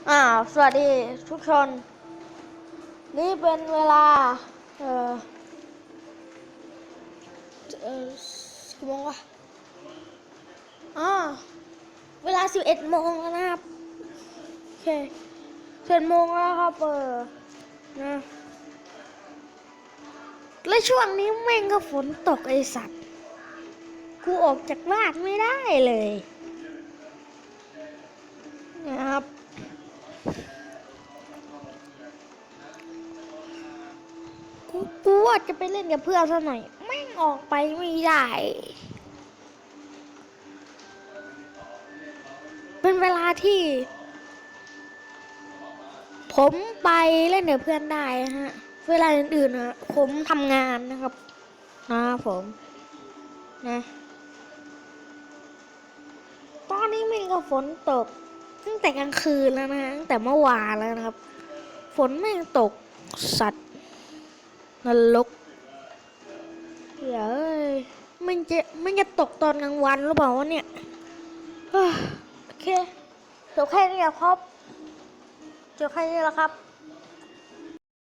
สวัสดีทุกคนนี่เป็นเวลากี่โมงวะเวลา11 โมงแล้วนะครับโอเค11 โมงแล้วครับนะและช่วงนี้แม่งก็ฝนตกไอสัตว์กูออกจากบ้านไม่ได้เลยนะครับกูว่าจะไปเล่นกับเพื่อนซะหน่อยแม่งออกไปไม่ได้เป็นเวลาที่ผมไปเล่นกับเพื่อนได้ฮะเวลาอื่นๆนะผมทำงานนะครับผมนะตอนนี้มันก็ฝนตกตั้งแต่กลางคืนแล้วนะตั้งแต่เมื่อวานแล้วนะครับฝนไม่ตกสัตว์นรกเดี๋ยวมันจะตกตอนกลางวันหรือเปล่าวะเนี่ยโอเคจบแค่นี้ครับจบแค่นี้แล้วครับ